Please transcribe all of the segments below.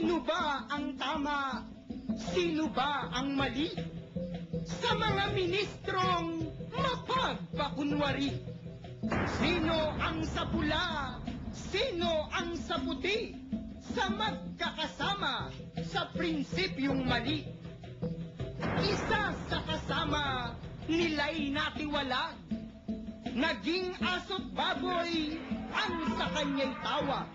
Sino ba ang tama? Sino ba ang mali? Sa mga ministrong mapagpakunwari. Sino ang sa pula? Sino ang sa puti? Sa magkakasama sa prinsipyong mali. Isa sa kasama nila'y natiwalag. Naging aso't baboy ang sa kanya'y tawa.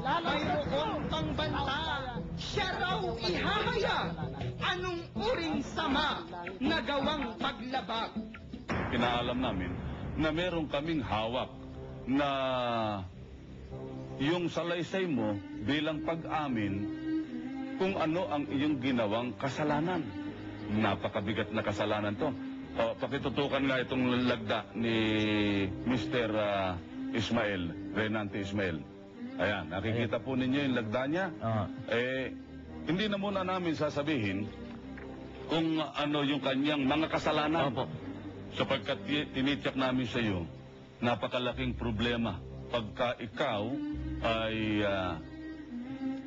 Mayroon pang banta, siya raw ihahayag. Anong uring sama na gawang paglabag? Pinaalam namin na meron kaming hawak na yung salaysay mo bilang pag-amin kung ano ang iyong ginawang kasalanan. Napakabigat na kasalanan to. Pakitutukan nga itong lagda ni Mr. Ismael, Renante Ismael. Ayan, nakikita po ninyo yung lagda niya. Hindi na muna namin sasabihin kung ano yung kanyang mga kasalanan. Opo. Sapagkat tinitiyak namin sa iyo, napakalaking problema pagka ikaw ay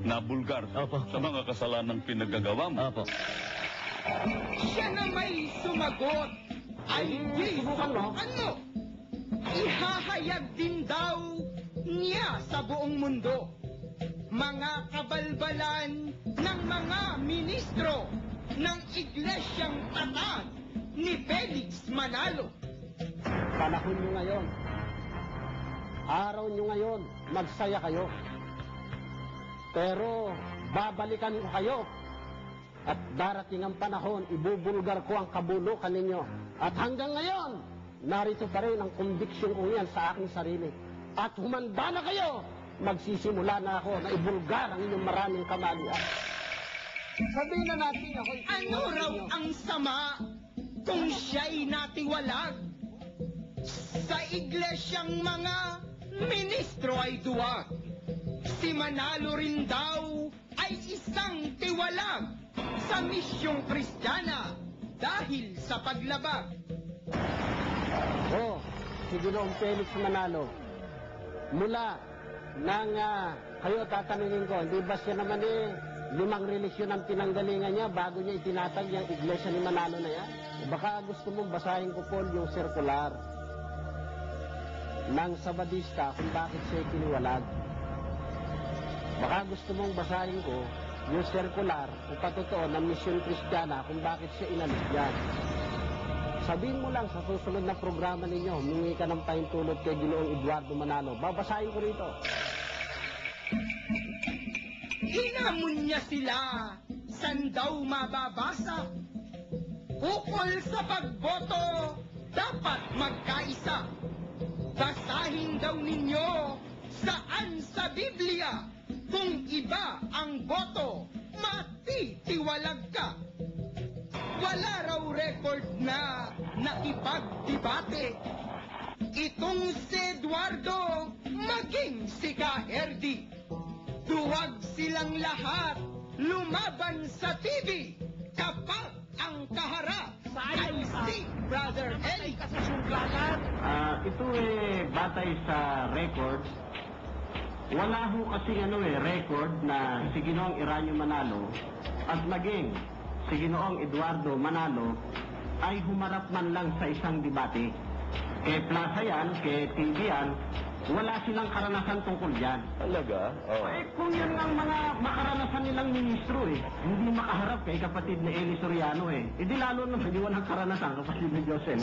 nabulgar sa mga kasalanang pinagagawa mo. Opo. Siya na may sumagot ay di ano? Ihahayag din daw niya sa buong mundo. Mga kabalbalan ng mga ministro ng Iglesyang Tatag ni Felix Manalo. Panahon nyo ngayon, araw nyo ngayon, magsaya kayo. Pero babalikan ko kayo at darating ang panahon, ibubulgar ko ang kabulukan ninyo. At hanggang ngayon, narito pa rin ang conviction ko yan sa aking sarili. At humanda na kayo, magsisimula na ako na ibulgar ang inyong maraming kamalian. Sabihin na natin ako. Ano raw ang sama kung siya'y natiwalag? Sa iglesyang mga ministro ay duwag. Si Manalo rin daw ay isang tiwalag sa misyong Kristiyana dahil sa paglabag. Si Ginoong Felix Manalo, mula nang kayo tatanungin ko, hindi ba siya naman 5 relisyon ang pinanggalingan niya bago niya itinatag yung iglesia ni Manalo na yan? Baka gusto mong basahin ko po yung circular ng Sabadista kung bakit siya itiniwalag. Baka gusto mong basahin ko yung circular kung patotoo ng misyon Kristiyana kung bakit siya inalis dyan. Sabihin mo lang sa susunod na programa ninyo, humingi ka ng pahintulot kay Ginoong Eduardo Manalo. Babasahin ko rito. Hinamon niya sila, san daw mababasa? Ukol sa pagboto, dapat magkaisa. Basahin daw ninyo, saan sa Biblia, kung iba ang boto, matitiwalag ka. Wala raw record na nakipagdebate. Itong si Eduardo, maging si Kaherdi. Duwag silang lahat, lumaban sa TV, kapag ang kaharap ay si Brother Eli. Ito batay sa records. Wala ho kasi record na si Ginoong Eranio Manalo at maging si Ginoong Eduardo Manalo ay humarap man lang sa isang debate. Kay Plaza yan, kay TV yan, wala silang karanasan tungkol yan. Talaga? Kung yan ang mga makaranasan nilang ministro hindi makaharap kay kapatid ni Eli Soriano di lalo naman, hindi walang karanasan kapatid ni Joseph.